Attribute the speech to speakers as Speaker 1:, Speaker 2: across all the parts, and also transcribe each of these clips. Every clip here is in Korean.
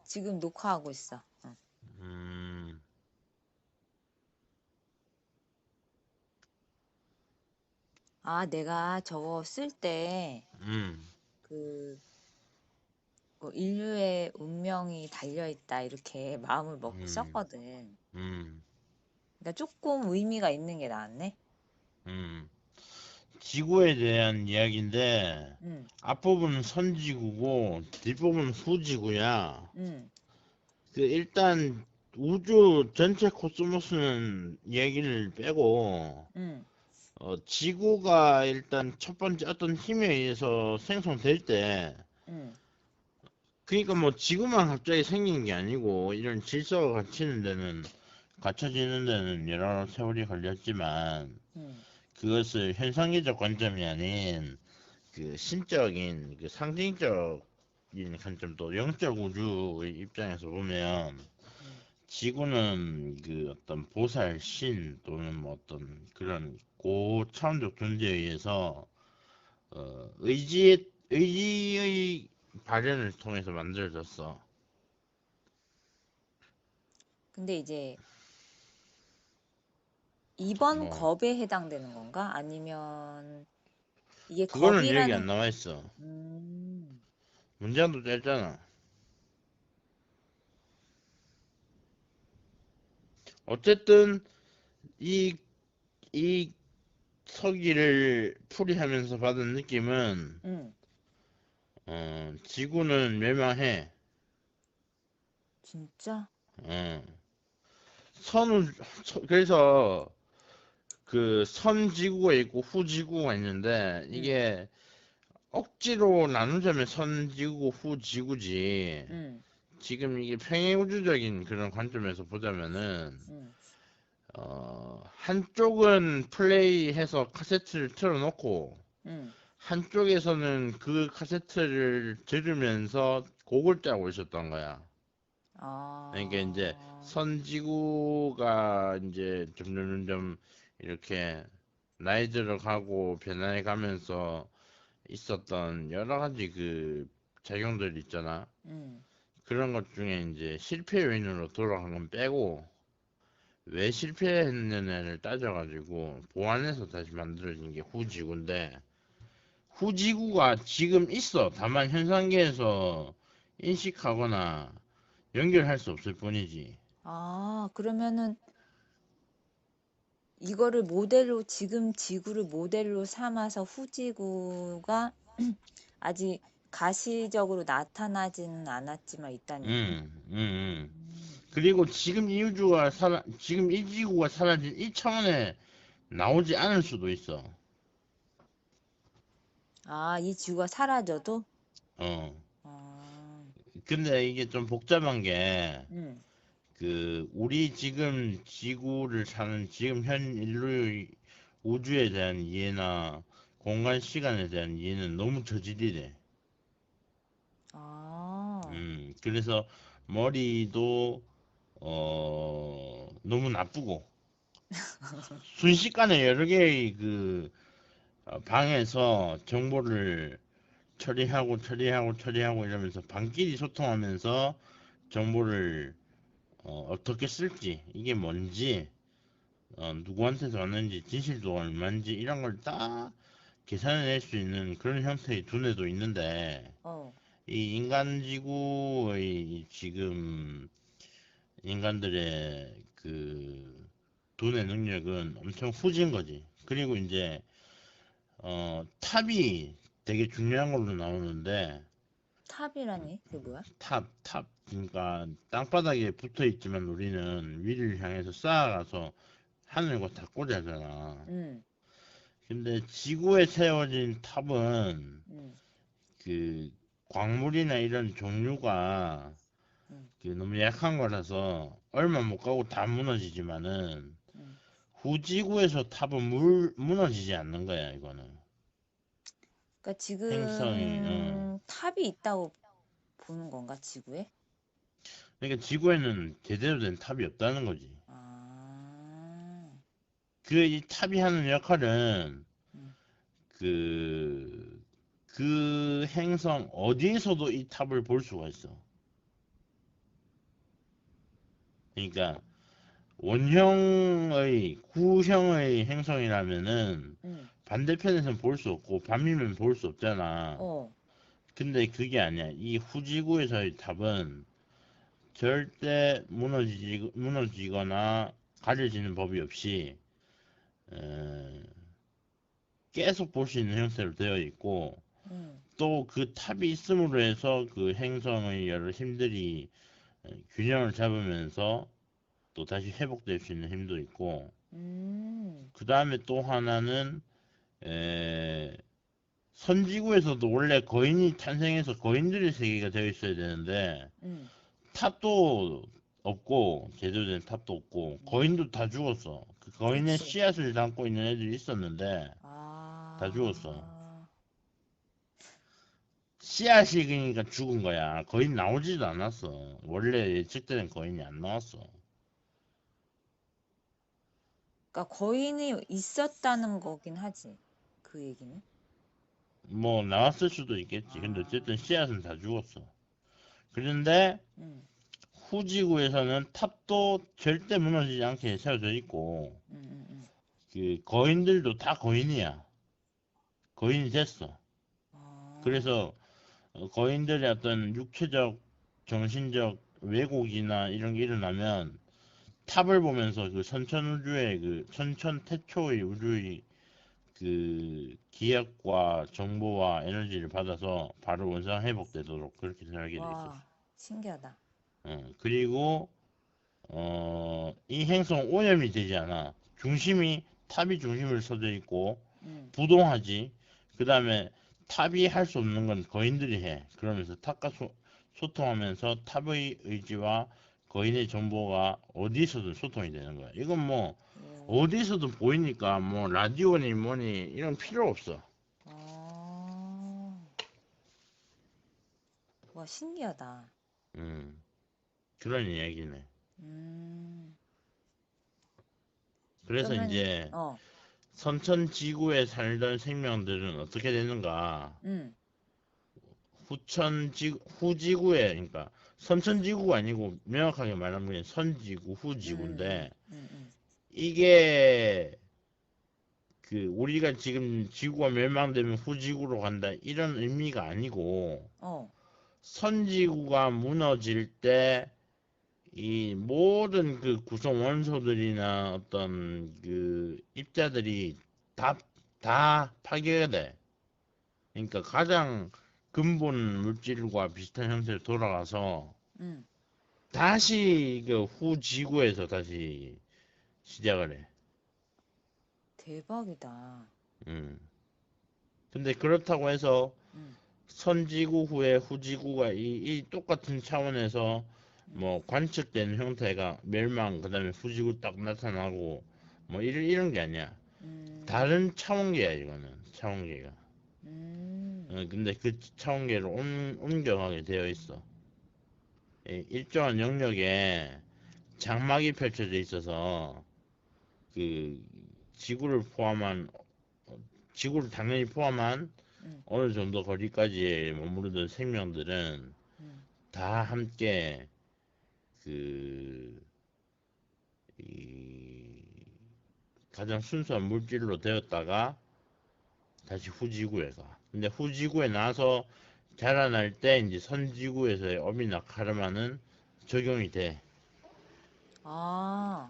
Speaker 1: 지금 녹화하고 있어. 응.
Speaker 2: 음,
Speaker 1: 아, 내가 저거 쓸 때,
Speaker 2: 음,
Speaker 1: 그, 뭐 인류의 운명이 달려있다, 이렇게 마음을 먹고
Speaker 2: 음,
Speaker 1: 썼거든.
Speaker 2: 음,
Speaker 1: 그러니까 조금 의미가 있는 게 나왔네?
Speaker 2: 음. 지구에 대한 이야기인데,
Speaker 1: 응,
Speaker 2: 앞부분은 선지구고, 뒷부분은 후지구야.
Speaker 1: 응,
Speaker 2: 일단, 우주 전체 코스모스는 얘기를 빼고,
Speaker 1: 응,
Speaker 2: 지구가 일단 첫 번째 어떤 힘에 의해서 생성될 때,
Speaker 1: 응,
Speaker 2: 그러니까 뭐 지구만 갑자기 생긴 게 아니고, 이런 질서가 갖춰지는 데는 여러 세월이 걸렸지만,
Speaker 1: 응,
Speaker 2: 그것을 현상계적 관점이 아닌 그 신적인 그 상징적인 관점도 영적 우주의 입장에서 보면
Speaker 1: 응.
Speaker 2: 지구는 그 어떤 보살 신 또는 뭐 어떤 그런 고차원적 존재에 의해서 의지의 발현을 통해서 만들어졌어.
Speaker 1: 근데 이제 2번
Speaker 2: 뭐
Speaker 1: 겁에 해당되는 건가? 아니면 이게
Speaker 2: 그거는 여기
Speaker 1: 겁이라는,
Speaker 2: 안 나와 있어.
Speaker 1: 음,
Speaker 2: 문제도 짧잖아. 어쨌든 이 이 서기를 풀이하면서 받은 느낌은
Speaker 1: 응,
Speaker 2: 지구는 멸망해.
Speaker 1: 진짜?
Speaker 2: 어, 선우 그래서 그 선지구가 있고 후지구가 있는데
Speaker 1: 응,
Speaker 2: 이게 억지로 나누자면 선지구 후지구지.
Speaker 1: 응,
Speaker 2: 지금 이게 평행우주적인 그런 관점에서 보자면은
Speaker 1: 응,
Speaker 2: 한쪽은 플레이해서 카세트를 틀어놓고
Speaker 1: 응.
Speaker 2: 한쪽에서는 그 카세트를 들으면서 곡을 짜고 있었던 거야. 그러니까 이제
Speaker 1: 아,
Speaker 2: 선지구가 이제 점점점 이렇게 나이 들어가고 변화해 가면서 있었던 여러 가지 그 작용들 있잖아.
Speaker 1: 응.
Speaker 2: 그런 것 중에 이제 실패 요인으로 돌아간 건 빼고 왜 실패했느냐를 따져가지고 보완해서 다시 만들어진 게 후지구인데 후지구가 지금 있어. 다만 현상계에서 인식하거나 연결할 수 없을 뿐이지.
Speaker 1: 아, 그러면은 이거를 모델로, 지금 지구를 모델로 삼아서 후지구가 아직 가시적으로 나타나지는 않았지만 있다는 얘기네?
Speaker 2: 음.
Speaker 1: 음.
Speaker 2: 그리고 지금 이 지구가 사라진 이 차원에 나오지 않을 수도 있어.
Speaker 1: 아, 이 지구가 사라져도?
Speaker 2: 어.
Speaker 1: 아,
Speaker 2: 근데 이게 좀 복잡한 게,
Speaker 1: 음,
Speaker 2: 우리 지금 지구를 사는 지금 현 인류의 우주에 대한 이해나 공간 시간에 대한 이해는 너무 저질이래.
Speaker 1: 아,
Speaker 2: 그래서 머리도 너무 나쁘고 순식간에 여러 개의 방에서 정보를 처리하고 이러면서 방끼리 소통하면서 정보를 어떻게 쓸지 이게 뭔지 누구한테서 왔는지 진실도 얼마인지 이런 걸 딱 계산해낼 수 있는 그런 형태의 두뇌도 있는데
Speaker 1: 어,
Speaker 2: 이 인간지구의 지금 인간들의 그 두뇌 능력은 엄청 후진 거지. 그리고 이제 탑이 되게 중요한 걸로 나오는데
Speaker 1: 탑이라니? 그게 뭐야?
Speaker 2: 탑 그러니까 땅바닥에 붙어 있지만 우리는 위를 향해서 쌓아가서 하늘과 닿고자 하잖아.
Speaker 1: 음,
Speaker 2: 근데 지구에 세워진 탑은
Speaker 1: 음,
Speaker 2: 그 광물이나 이런 종류가
Speaker 1: 음,
Speaker 2: 너무 약한 거라서 얼마 못 가고 다 무너지지만은
Speaker 1: 음.
Speaker 2: 후지구에서 탑은 무너지지 않는 거야 이거는.
Speaker 1: 그러니까
Speaker 2: 행성이
Speaker 1: 지금 탑이 있다고 보는 건가, 지구에?
Speaker 2: 그러니까 지구에는 제대로 된 탑이 없다는 거지.
Speaker 1: 아,
Speaker 2: 이 탑이 하는 역할은
Speaker 1: 음,
Speaker 2: 그 행성 어디에서도 이 탑을 볼 수가 있어. 그러니까 원형의 구형의 행성이라면은
Speaker 1: 응.
Speaker 2: 반대편에서는 볼 수 없고 밤이면 볼 수 없잖아.
Speaker 1: 어.
Speaker 2: 근데 그게 아니야. 이 후지구에서의 탑은 절대 무너지거나 가려지는 법이 없이 에, 계속 볼 수 있는 형태로 되어 있고
Speaker 1: 응.
Speaker 2: 또 그 탑이 있음으로 해서 그 행성의 여러 힘들이 균형을 잡으면서 또 다시 회복될 수 있는 힘도 있고
Speaker 1: 음.
Speaker 2: 그 다음에 또 하나는 선지구에서도 원래 거인이 탄생해서 거인들의 세계가 되어 있어야 되는데
Speaker 1: 응.
Speaker 2: 탑도 없고 제대로 된 탑도 없고 거인도 다 죽었어. 그 거인의
Speaker 1: 그치.
Speaker 2: 씨앗을 담고 있는 애들이 있었는데 다 죽었어.
Speaker 1: 아.
Speaker 2: 씨앗이 그러니까 죽은 거야. 거인 나오지도 않았어. 원래 예측되는 거인이 안 나왔어.
Speaker 1: 그러니까 거인이 있었다는 거긴 하지. 그 얘기는.
Speaker 2: 뭐 나왔을 수도 있겠지. 근데
Speaker 1: 아.
Speaker 2: 어쨌든 씨앗은 다 죽었어. 그런데
Speaker 1: 응.
Speaker 2: 후지구에서는 탑도 절대 무너지지 않게 세워져 있고
Speaker 1: 응. 응. 응.
Speaker 2: 그 거인들도 다 거인이야. 거인이 됐어.
Speaker 1: 아.
Speaker 2: 그래서 거인들의 어떤 육체적, 정신적 왜곡이나 이런 게 일어나면 탑을 보면서 그 선천우주의 그 선천태초의 우주의 그 기억과 정보와 에너지를 받아서 바로 원상 회복되도록 그렇게 살게 돼 있었어.
Speaker 1: 와. 신기하다.
Speaker 2: 그리고 이 행성 오염이 되지 않아. 중심이 탑이 중심을 서져 있고
Speaker 1: 응.
Speaker 2: 부동하지. 그 다음에 탑이 할 수 없는 건 거인들이 해. 그러면서 탑과 소통하면서 탑의 의지와 거인의 정보가 어디서든 소통이 되는 거야. 이건 뭐
Speaker 1: 오.
Speaker 2: 어디서든 보이니까 뭐 라디오니 뭐니 이런 필요 없어.
Speaker 1: 아. 와, 신기하다.
Speaker 2: 음, 그런 이야기네.
Speaker 1: 음.
Speaker 2: 그래서
Speaker 1: 그러면
Speaker 2: 이제 선천지구에 살던 생명들은 어떻게 되는가?
Speaker 1: 응.
Speaker 2: 후지구에, 그러니까 선천지구가 아니고 명확하게 말하면 그냥 선지구,
Speaker 1: 응. 응.
Speaker 2: 후지구인데
Speaker 1: 응. 응.
Speaker 2: 이게 그 우리가 지금 지구가 멸망되면 후지구로 간다 이런 의미가 아니고
Speaker 1: 어.
Speaker 2: 선지구가 무너질 때 이 모든 그 구성 원소들이나 어떤 그 입자들이 다, 다 파괴가 돼. 그러니까 가장 근본 물질과 비슷한 형태로 돌아가서
Speaker 1: 응.
Speaker 2: 다시 그 후지구에서 다시 시작을 해.
Speaker 1: 대박이다.
Speaker 2: 음. 근데 그렇다고 해서
Speaker 1: 응.
Speaker 2: 선지구 후에 후지구가 이 똑같은 차원에서
Speaker 1: 응.
Speaker 2: 뭐 관측되는 형태가 멸망 그다음에 후지구 딱 나타나고 뭐 이런 게 아니야.
Speaker 1: 음.
Speaker 2: 다른 차원계야 이거는 차원계가.
Speaker 1: 음.
Speaker 2: 근데 그 차원계로 옮겨가게 되어 있어. 일정한 영역에 장막이 펼쳐져 있어서 그 지구를 포함한 지구를 당연히 포함한
Speaker 1: 응.
Speaker 2: 어느 정도 거리까지에 머무르던 생명들은
Speaker 1: 응.
Speaker 2: 다 함께 그 이 가장 순수한 물질로 되었다가 다시 후지구에 가. 근데 후지구에 나서 자라날 때 이제 선지구에서의 업이나 카르마는 적용이 돼.
Speaker 1: 아.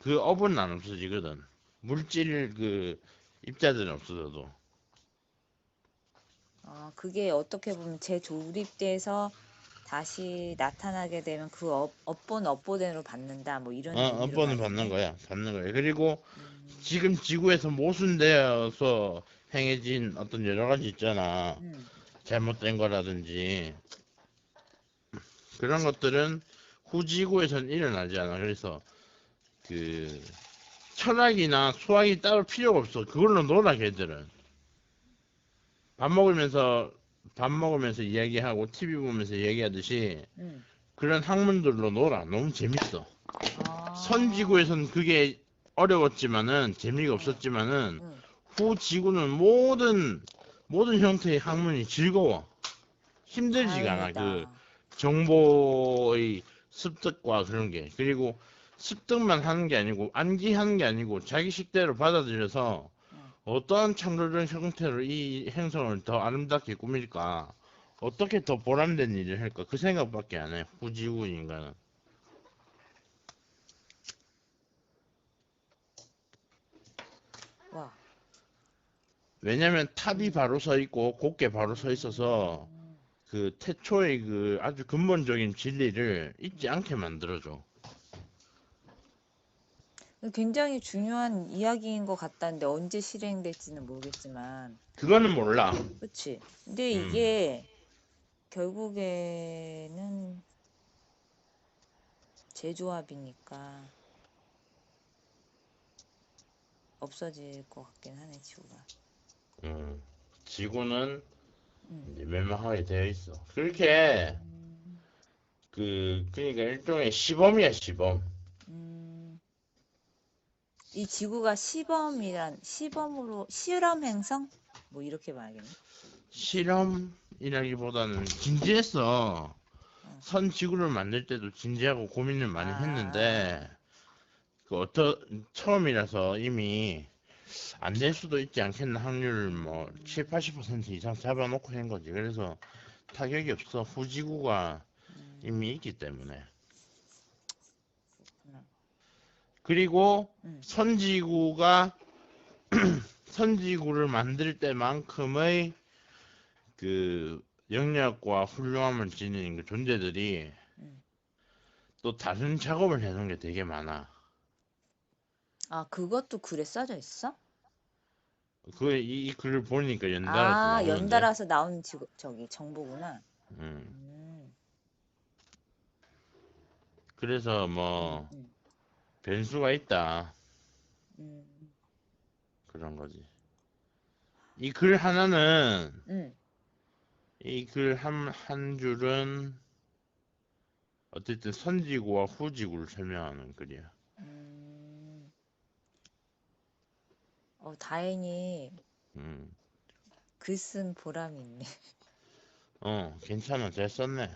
Speaker 2: 그 업은 안 없어지거든. 물질 그 입자들은 없어져도.
Speaker 1: 아, 그게 어떻게 보면 재조립돼서 다시 나타나게 되면 그 업본 업보대로 받는다. 뭐 이런 의미로
Speaker 2: 업보는 받는
Speaker 1: 가겠네.
Speaker 2: 거야. 받는 거야. 그리고
Speaker 1: 음.
Speaker 2: 지금 지구에서 모순되어서 행해진 어떤 여러 가지 있잖아.
Speaker 1: 음.
Speaker 2: 잘못된 거라든지 그런 것들은 후지구에선 일어나지 않아. 그래서 그 철학이나 수학이 따로 필요가 없어. 그걸로 놀아 걔들은. 밥 먹으면서 밥 먹으면서 이야기하고 TV 보면서 얘기하듯이
Speaker 1: 음.
Speaker 2: 그런 학문들로 놀아. 너무 재밌어.
Speaker 1: 아.
Speaker 2: 선지구에선 그게 어려웠지만은 재미가
Speaker 1: 어.
Speaker 2: 없었지만은
Speaker 1: 응.
Speaker 2: 후지구는 모든 형태의 학문이 즐거워. 힘들지가 않아. 그
Speaker 1: 다행이다.
Speaker 2: 정보의 습득과 그런 게. 그리고 습득만 하는 게 아니고 암기하는 게 아니고 자기 식대로 받아들여서
Speaker 1: 어.
Speaker 2: 어떠한 창조적 형태로 이 행성을 더 아름답게 꾸밀까? 어떻게 더 보람된 일을 할까? 그 생각밖에 안 해. 후지구 인간은.
Speaker 1: 와.
Speaker 2: 왜냐면 탑이
Speaker 1: 음.
Speaker 2: 바로 서 있고 곧게 바로 서 있어서
Speaker 1: 음.
Speaker 2: 그 태초의 그 아주 근본적인 진리를 잊지
Speaker 1: 음.
Speaker 2: 않게 만들어줘.
Speaker 1: 굉장히 중요한 이야기인 것 같다는데 언제 실행될지는 모르겠지만,
Speaker 2: 그거는 몰라.
Speaker 1: 그치? 근데
Speaker 2: 음,
Speaker 1: 이게 결국에는 재조합이니까 없어질 것 같긴 하네, 지구가.
Speaker 2: 음. 지구는
Speaker 1: 음.
Speaker 2: 이제 멸망하게 되어 있어. 그렇게
Speaker 1: 음.
Speaker 2: 그러니까 일종의 시범이야 시범.
Speaker 1: 음. 이 지구가 시범으로 실험 행성? 뭐 이렇게 말하겠네.
Speaker 2: 실험이라기보다는 진지했어.
Speaker 1: 어.
Speaker 2: 선 지구를 만들 때도 진지하고 고민을 많이
Speaker 1: 아.
Speaker 2: 했는데 그 처음이라서 이미 안 될 수도 있지 않겠나 확률 뭐 7,
Speaker 1: 음.
Speaker 2: 80% 이상 잡아놓고 한 거지. 그래서 타격이 없어. 후지구가 이미
Speaker 1: 음.
Speaker 2: 있기 때문에.
Speaker 1: 그렇구나.
Speaker 2: 그리고
Speaker 1: 음.
Speaker 2: 선지구를 만들 때만큼의 그 영역과 훌륭함을 지닌 그 존재들이
Speaker 1: 음.
Speaker 2: 또 다른 작업을 해놓은 게 되게 많아.
Speaker 1: 아, 그것도 글에 써져 있어?
Speaker 2: 이 글을 보니까 연달아서
Speaker 1: 아,
Speaker 2: 나오는데,
Speaker 1: 연달아서 나온 저기 정보구나.
Speaker 2: 음,
Speaker 1: 음.
Speaker 2: 그래서
Speaker 1: 음.
Speaker 2: 뭐
Speaker 1: 음.
Speaker 2: 변수가 있다
Speaker 1: 음.
Speaker 2: 그런 거지. 이 글 하나는
Speaker 1: 음.
Speaker 2: 이 글 한 줄은 어쨌든 선지구와 후지구를 설명하는 글이야.
Speaker 1: 음. 다행히
Speaker 2: 음,
Speaker 1: 글 쓴 보람이 있네.
Speaker 2: 괜찮아, 잘 썼네.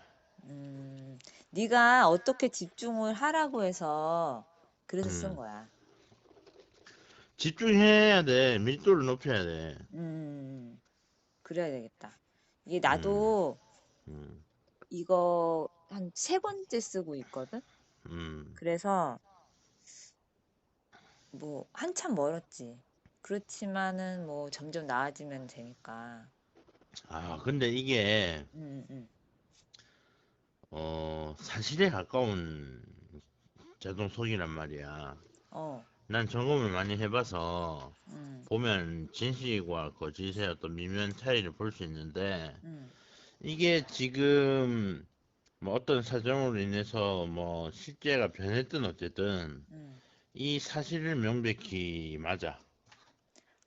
Speaker 1: 네가 어떻게 집중을 하라고 해서 그래서 쓴
Speaker 2: 음,
Speaker 1: 거야.
Speaker 2: 집중해야 돼. 밀도를 높여야 돼.
Speaker 1: 음. 그래야 되겠다. 이게
Speaker 2: 음,
Speaker 1: 나도
Speaker 2: 음,
Speaker 1: 이거 한 세 번째 쓰고 있거든?
Speaker 2: 음.
Speaker 1: 그래서 뭐 한참 멀었지. 그렇지만은 뭐 점점 나아지면 되니까.
Speaker 2: 아,
Speaker 1: 음.
Speaker 2: 근데 이게
Speaker 1: 음. 음.
Speaker 2: 사실에 가까운 자동 속이란 말이야.
Speaker 1: 어.
Speaker 2: 난 점검을 많이 해봐서
Speaker 1: 음.
Speaker 2: 보면 진실과 거짓의 어떤 미묘한 차이를 볼 수 있는데
Speaker 1: 음.
Speaker 2: 이게 지금 뭐 어떤 사정으로 인해서 뭐 실제가 변했든 어쨌든
Speaker 1: 음.
Speaker 2: 이 사실을 명백히 맞아.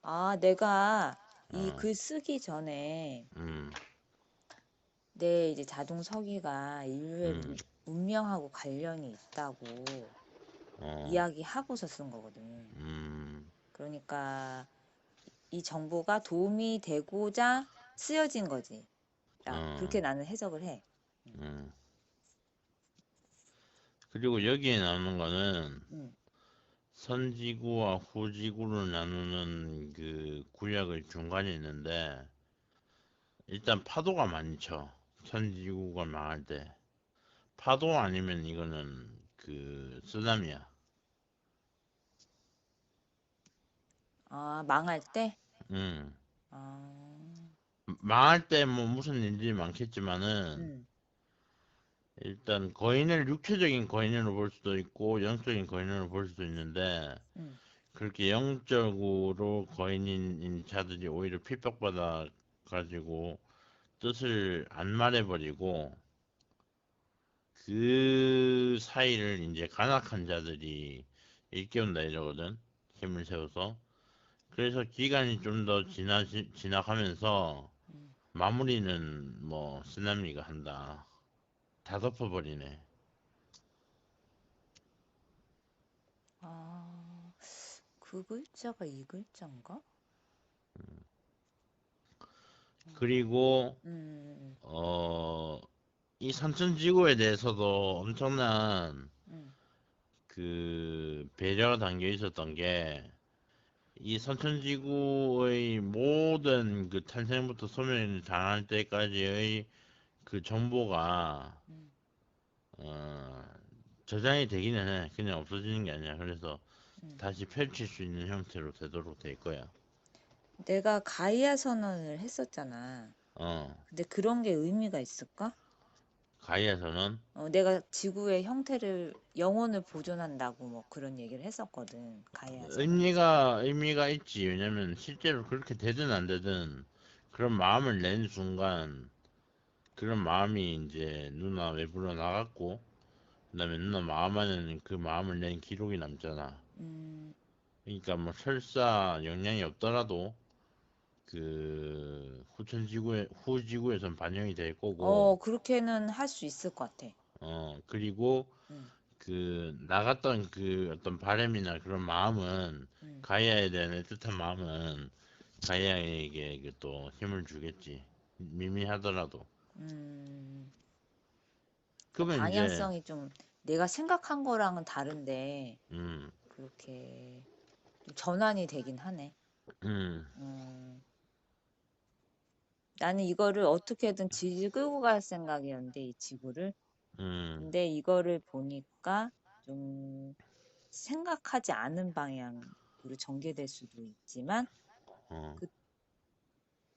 Speaker 1: 아, 내가 이
Speaker 2: 어,
Speaker 1: 글 쓰기 전에
Speaker 2: 음,
Speaker 1: 내 이제 자동 서기가 인류의
Speaker 2: 음,
Speaker 1: 문명하고 관련이 있다고
Speaker 2: 어,
Speaker 1: 이야기하고서 쓴 거거든.
Speaker 2: 음,
Speaker 1: 그러니까 이 정보가 도움이 되고자 쓰여진 거지.
Speaker 2: 어,
Speaker 1: 그렇게 나는 해석을 해.
Speaker 2: 음. 그리고 여기에 나오는 거는
Speaker 1: 음.
Speaker 2: 선지구와 후지구를 나누는 그 구역의 중간에 있는데 일단 파도가 많이 쳐. 선지구가 망할 때. 파도 아니면 이거는 그 쓰나미야.
Speaker 1: 아, 망할 때?
Speaker 2: 음.
Speaker 1: 아.
Speaker 2: 망할 때 뭐 무슨 일들이 많겠지만은
Speaker 1: 음.
Speaker 2: 일단 거인을 육체적인 거인으로 볼 수도 있고 영적인 거인으로 볼 수도 있는데
Speaker 1: 음.
Speaker 2: 그렇게 영적으로 거인인 자들이 오히려 핍박받아 가지고 뜻을 안 말해버리고 그 사이를 이제 간악한 자들이 일깨운다 이러거든. 힘을 세워서. 그래서 기간이 좀 더 지나가면서
Speaker 1: 음.
Speaker 2: 마무리는 뭐 쓰나미가 한다. 다 덮어버리네.
Speaker 1: 아, 그 글자가 이 글자인가?
Speaker 2: 그리고
Speaker 1: 음.
Speaker 2: 어 이 선천지구에 대해서도 엄청난
Speaker 1: 음,
Speaker 2: 그 배려가 담겨 있었던 게 이 선천지구의 모든 그 탄생부터 소멸이 당할 때까지의 그 정보가
Speaker 1: 음,
Speaker 2: 어, 저장이 되기는 해. 그냥 없어지는 게 아니야. 그래서
Speaker 1: 음.
Speaker 2: 다시 펼칠 수 있는 형태로 되도록 될 거야.
Speaker 1: 내가 가이아 선언을 했었잖아.
Speaker 2: 어,
Speaker 1: 근데 그런 게 의미가 있을까?
Speaker 2: 가이아서는
Speaker 1: 내가 지구의 형태를 영원을 보존한다고 뭐 그런 얘기를 했었거든. 가이아 선언에서.
Speaker 2: 의미가 있지. 왜냐면 실제로 그렇게 되든 안 되든 그런 마음을 낸 순간 그런 마음이 이제 누나 외부로 나갔고 그다음에 누나 마음 안에는 그 마음을 낸 기록이 남잖아.
Speaker 1: 음,
Speaker 2: 그러니까 뭐 설사 영향이 없더라도 그 후지구에선 반영이 될 거고
Speaker 1: 그렇게는 할 수 있을 것 같아.
Speaker 2: 그리고
Speaker 1: 음,
Speaker 2: 그 나갔던 그 어떤 바램이나 그런 마음은
Speaker 1: 음,
Speaker 2: 가이아에 대한 애틋한 마음은 가이아에게 그또 힘을 주겠지. 미미하더라도.
Speaker 1: 음. 그러니까
Speaker 2: 그러면 이제
Speaker 1: 방향성이 좀 내가 생각한 거랑은 다른데
Speaker 2: 음,
Speaker 1: 그렇게 좀 전환이 되긴 하네.
Speaker 2: 음,
Speaker 1: 음, 나는 이거를 어떻게든 질질 끌고 갈 생각이었는데, 이 지구를.
Speaker 2: 음,
Speaker 1: 근데 이거를 보니까 좀 생각하지 않은 방향으로 전개될 수도 있지만,
Speaker 2: 어,
Speaker 1: 그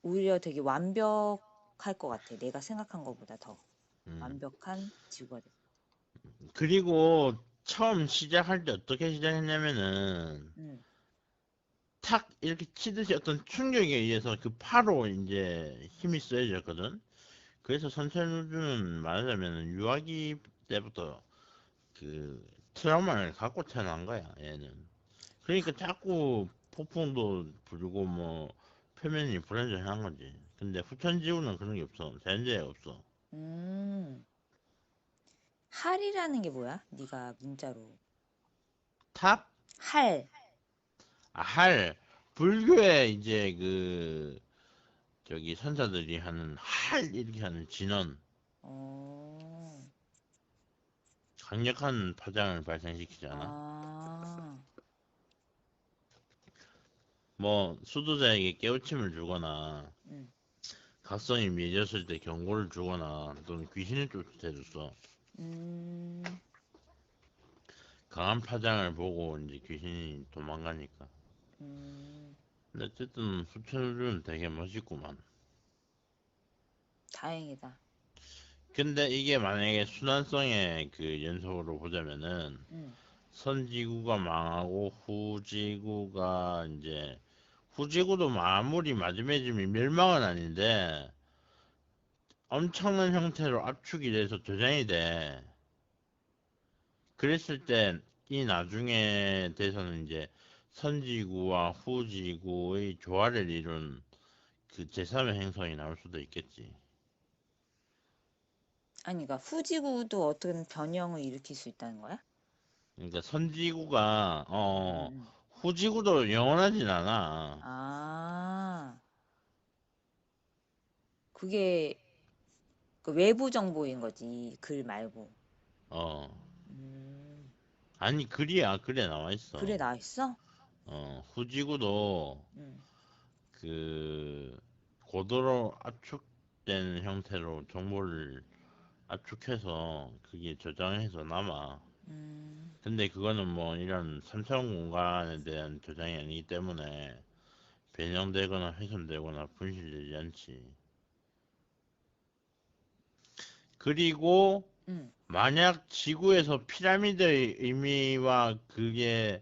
Speaker 1: 오히려 되게 완벽할 것 같아. 내가 생각한 것보다 더
Speaker 2: 음.
Speaker 1: 완벽한 지구가 될 것 같아.
Speaker 2: 그리고 처음 시작할 때 어떻게 시작했냐면은
Speaker 1: 음,
Speaker 2: 탁 이렇게 치듯이 어떤 충격에 의해서 그 파로 이제 힘이 쓰여졌거든. 그래서 선천우주는 말하자면 유아기 때부터 그 트라우마를 갖고 태어난 거야, 얘는. 그러니까 자꾸 폭풍도 불고 뭐 표면이 불안정한 거지. 근데 후천지구는 그런 게 없어. 자연재해가 없어.
Speaker 1: 음, 할이라는 게 뭐야? 네가 문자로.
Speaker 2: 탑?
Speaker 1: 할.
Speaker 2: 아, 할. 불교에 이제 그 저기 선사들이 하는 할 이렇게 하는 진언.
Speaker 1: 어,
Speaker 2: 강력한 파장을 발생시키잖아.
Speaker 1: 아,
Speaker 2: 뭐 수도자에게 깨우침을 주거나
Speaker 1: 음,
Speaker 2: 각성이 미해졌을 때 경고를 주거나 또는 귀신을 쫓아줬어.
Speaker 1: 음,
Speaker 2: 강한 파장을 보고 이제 귀신이 도망가니까.
Speaker 1: 음,
Speaker 2: 근데 어쨌든 수천우주는 되게 멋있구만.
Speaker 1: 다행이다.
Speaker 2: 근데 이게 만약에 순환성의 그 연속으로 보자면은
Speaker 1: 음,
Speaker 2: 선지구가 망하고 후지구가 이제 후지구도 아무리 마지막쯤이 멸망은 아닌데 엄청난 형태로 압축이 돼서 저장이 돼. 그랬을 때 이 나중에 돼서는 이제 선지구와 후지구의 조화를 이룬 그 제3의 행성이 나올 수도 있겠지.
Speaker 1: 아니, 그러니까 후지구도 어떻게든 변형을 일으킬 수 있다는 거야?
Speaker 2: 그러니까 선지구가
Speaker 1: 음.
Speaker 2: 후지구도 영원하진 않아.
Speaker 1: 아, 그게 그 외부 정보인 거지, 글 말고.
Speaker 2: 어
Speaker 1: 음,
Speaker 2: 아니 글에 나와 있어.
Speaker 1: 글에 나와 있어?
Speaker 2: 후지구도
Speaker 1: 음,
Speaker 2: 그 고도로 압축된 형태로 정보를 압축해서 그게 저장해서 남아.
Speaker 1: 음,
Speaker 2: 근데 그거는 뭐 이런 3차원 공간에 대한 저장이 아니기 때문에 변형되거나 훼손되거나 분실되지 않지. 그리고
Speaker 1: 음,
Speaker 2: 만약 지구에서 피라미드의 의미와 그게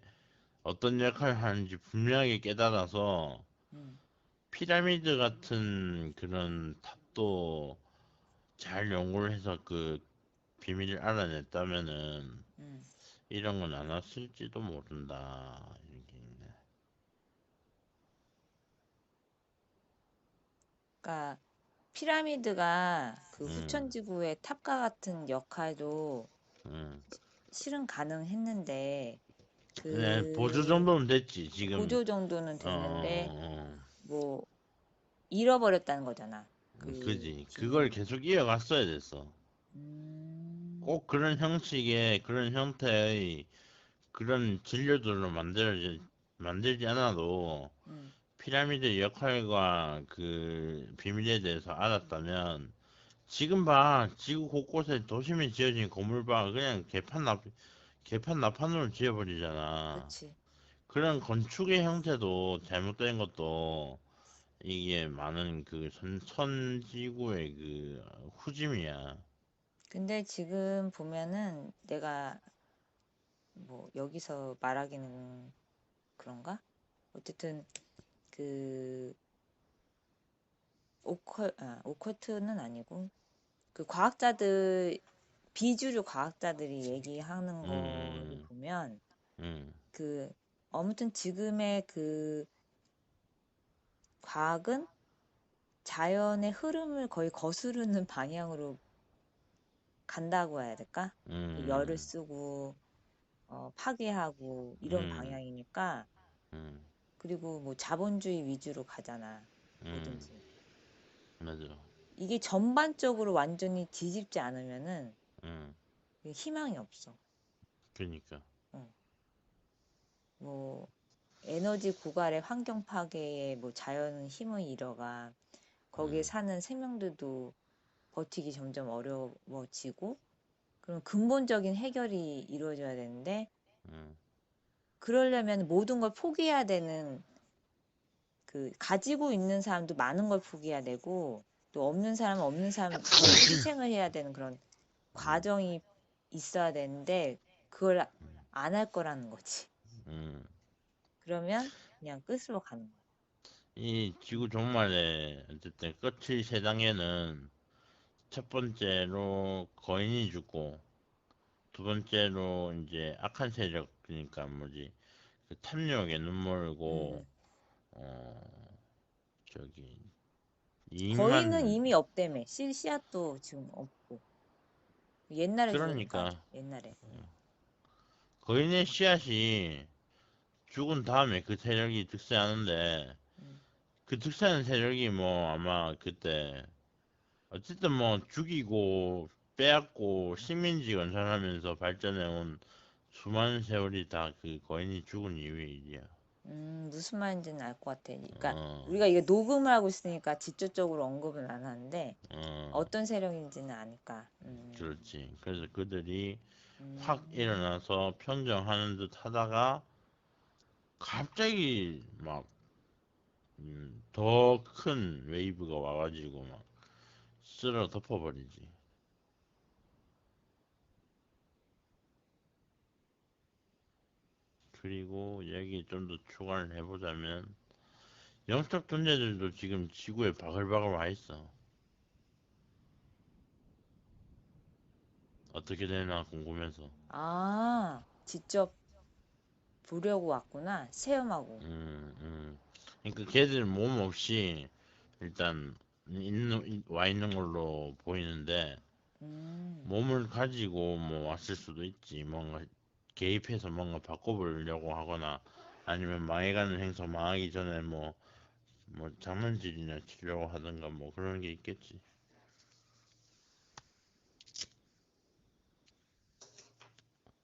Speaker 2: 어떤 역할을 하는지 분명하게 깨달아서
Speaker 1: 음,
Speaker 2: 피라미드 같은 그런 탑도 잘 연구를 해서 그 비밀을 알아냈다면은
Speaker 1: 음.
Speaker 2: 이런 건 안 왔을지도 모른다. 이렇게 있네.
Speaker 1: 그러니까 피라미드가 그
Speaker 2: 음,
Speaker 1: 후천지구의 탑과 같은 역할도
Speaker 2: 음.
Speaker 1: 실은 가능했는데
Speaker 2: 네, 보조
Speaker 1: 그
Speaker 2: 정도는 됐지. 지금
Speaker 1: 보조 정도는
Speaker 2: 어,
Speaker 1: 됐는데
Speaker 2: 어,
Speaker 1: 뭐 잃어버렸다는 거잖아.
Speaker 2: 그지. 그걸
Speaker 1: 기능.
Speaker 2: 계속 이어갔어야 됐어.
Speaker 1: 음,
Speaker 2: 꼭 그런 형식의 그런 형태의 그런 진료들로 만들지 않아도
Speaker 1: 음,
Speaker 2: 피라미드 역할과 그 비밀에 대해서 알았다면 지금 봐 지구 곳곳에 도심이 지어진 건물 봐 그냥 개판 나판으로 지어버리잖아.
Speaker 1: 그치.
Speaker 2: 그런 건축의 형태도 잘못된 것도 이게 많은 그 선지구의 그 후짐이야.
Speaker 1: 근데 지금 보면은 내가 뭐 여기서 말하기는 그런가? 어쨌든 그 오컬트는 아니고 그 과학자들 비주류 과학자들이 얘기하는 거를
Speaker 2: 음,
Speaker 1: 보면
Speaker 2: 음,
Speaker 1: 그 아무튼 지금의 그 과학은 자연의 흐름을 거의 거스르는 방향으로 간다고 해야 될까? 그 열을
Speaker 2: 음,
Speaker 1: 쓰고 파괴하고 이런
Speaker 2: 음,
Speaker 1: 방향이니까
Speaker 2: 음,
Speaker 1: 그리고 뭐 자본주의 위주로 가잖아.
Speaker 2: 음,
Speaker 1: 뭐든지.
Speaker 2: 맞아.
Speaker 1: 이게 전반적으로 완전히 뒤집지 않으면은
Speaker 2: 음,
Speaker 1: 희망이 없어.
Speaker 2: 그니까.
Speaker 1: 어. 뭐 에너지 고갈의 환경 파괴에 뭐 자연은 힘을 잃어가 거기에
Speaker 2: 음,
Speaker 1: 사는 생명들도 버티기 점점 어려워지고 그럼 근본적인 해결이 이루어져야 되는데
Speaker 2: 음,
Speaker 1: 그러려면 모든 걸 포기해야 되는 그 가지고 있는 사람도 많은 걸 포기해야 되고 또 없는 사람은 없는 사람처럼 희생을 해야 되는 그런
Speaker 2: 음,
Speaker 1: 과정이 있어야 되는데 그걸 안 할 거라는 거지.
Speaker 2: 음.
Speaker 1: 그러면 그냥 끝으로 가는 거야.
Speaker 2: 이 지구 종말에 어쨌든 끝의 세 단계는 첫 번째로 거인이 죽고 두 번째로 이제 악한 세력 그러니까 뭐지 그 탐욕에 눈멀고
Speaker 1: 음.
Speaker 2: 어 저기
Speaker 1: 거인은
Speaker 2: 이익만
Speaker 1: 이미 없다며. 씨앗도 지금 없고. 옛날에 죽으니까
Speaker 2: 그러니까
Speaker 1: 옛날에.
Speaker 2: 거인의 씨앗이 죽은 다음에 그 세력이 득세하는데
Speaker 1: 음.
Speaker 2: 그 득세하는 세력이 뭐 아마 그때 어쨌든 뭐 죽이고 빼앗고 식민지 건설하면서 발전해온 수많은 세월이 다 그 거인이 죽은 이후의 일이야.
Speaker 1: 무슨 말인지는 알 것 같아. 그러니까
Speaker 2: 어,
Speaker 1: 우리가 이게 녹음을 하고 있으니까 직접적으로 언급은 안 하는데
Speaker 2: 어,
Speaker 1: 어떤 세력인지는 아니까.
Speaker 2: 그렇지. 그래서 그들이 확
Speaker 1: 음.
Speaker 2: 일어나서 평정하는 듯 하다가 갑자기 막 더 큰 웨이브가 와가지고 막 쓸어 덮어버리지. 그리고 여기 좀 더 추가를 해보자면 영적 존재들도 지금 지구에 바글바글 와 있어. 어떻게 되나 궁금해서.
Speaker 1: 직접 보려고 왔구나. 체험하고.
Speaker 2: 음, 음. 그러니까 걔들 몸 없이 일단 와 있는 걸로 보이는데
Speaker 1: 음.
Speaker 2: 몸을 가지고 뭐 왔을 수도 있지. 뭔가 개입해서 뭔가 바꿔보려고 하거나 아니면 망해가는 행성 망하기 전에 뭐 장난질이나 치려고 하던가 뭐 그런 게 있겠지.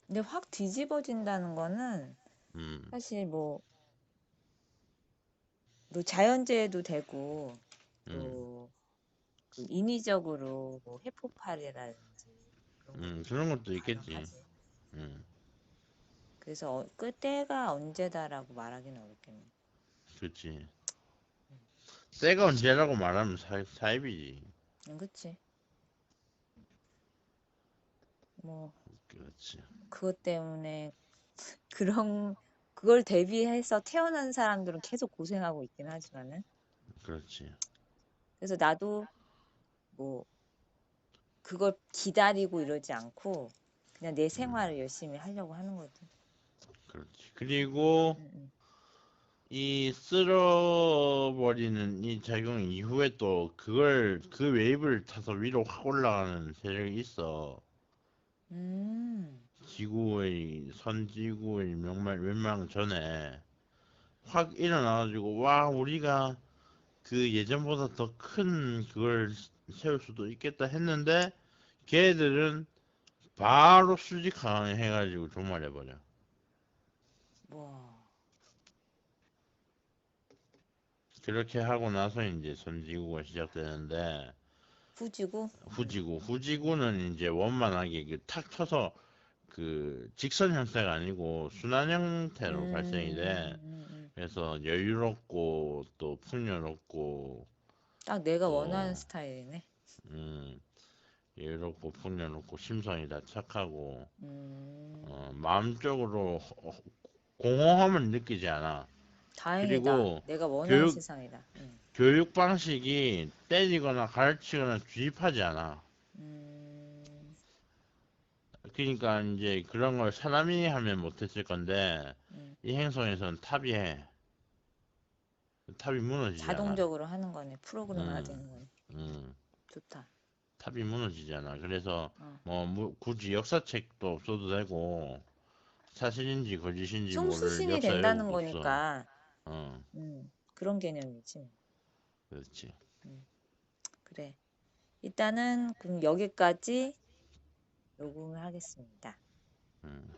Speaker 1: 근데 확 뒤집어진다는 거는
Speaker 2: 음,
Speaker 1: 사실 뭐 자연재해도 되고
Speaker 2: 음,
Speaker 1: 또 그 인위적으로 뭐 해폭발이라든지 그런
Speaker 2: 그런
Speaker 1: 것도
Speaker 2: 것도 있겠지.
Speaker 1: 가능하지.
Speaker 2: 음,
Speaker 1: 그래서 그때가 언제다라고 말하기는 어렵겠네.
Speaker 2: 그렇지. 때가 언제라고 말하면 사입이지.
Speaker 1: 그치? 뭐
Speaker 2: 그렇지.
Speaker 1: 그것 때문에 그런 그걸 대비해서 태어난 사람들은 계속 고생하고 있긴 하지만은
Speaker 2: 그렇지.
Speaker 1: 그래서 나도 뭐 그걸 기다리고 이러지 않고 그냥 내
Speaker 2: 음,
Speaker 1: 생활을 열심히 하려고 하는 거지.
Speaker 2: 그렇지. 그리고
Speaker 1: 음, 음.
Speaker 2: 이 쓸어버리는 이 작용 이후에 또 그 웨이브를 타서 위로 확 올라가는 세력이 있어.
Speaker 1: 음.
Speaker 2: 선지구의 멸망 전에 확 일어나가지고 와 우리가 그 예전보다 더 큰 그걸 세울 수도 있겠다 했는데 걔들은 바로 수직 강행해가지고 종말해버려.
Speaker 1: 와.
Speaker 2: 그렇게 하고 나서 이제 선지구가 시작되는데,
Speaker 1: 후지고?
Speaker 2: 후지구는 이제 원만하게 탁 쳐서 그 직선 형태가 아니고 순환 형태로 발생이 돼.
Speaker 1: 음.
Speaker 2: 그래서 여유롭고 또 풍요롭고
Speaker 1: 딱 내가 원하는
Speaker 2: 또
Speaker 1: 스타일이네.
Speaker 2: 음, 여유롭고 풍요롭고 심성이 다 착하고
Speaker 1: 음.
Speaker 2: 마음적으로 공허함을 느끼지 않아.
Speaker 1: 다행이다.
Speaker 2: 그리고
Speaker 1: 내가 원하는
Speaker 2: 교육
Speaker 1: 세상이다.
Speaker 2: 교육 방식이 때리거나 가르치거나 주입하지 않아.
Speaker 1: 음.
Speaker 2: 그러니까 이제 그런 걸 사람이 하면 못했을 건데
Speaker 1: 음.
Speaker 2: 이 행성에서는 탑이 해. 탑이 무너지지 않아.
Speaker 1: 자동적으로 하는 거네. 프로그램화
Speaker 2: 음,
Speaker 1: 되는 거네.
Speaker 2: 음,
Speaker 1: 좋다.
Speaker 2: 탑이 무너지잖아. 그래서
Speaker 1: 어.
Speaker 2: 뭐 굳이 역사책도 없어도 되고 사실인지 거짓인지 모를
Speaker 1: 성수신이
Speaker 2: 역사
Speaker 1: 된다는
Speaker 2: 왜곡도 없어.
Speaker 1: 거니까,
Speaker 2: 어,
Speaker 1: 그런 개념이지.
Speaker 2: 그렇지.
Speaker 1: 음. 그래. 일단은 그럼 여기까지 녹음을 하겠습니다.
Speaker 2: 음.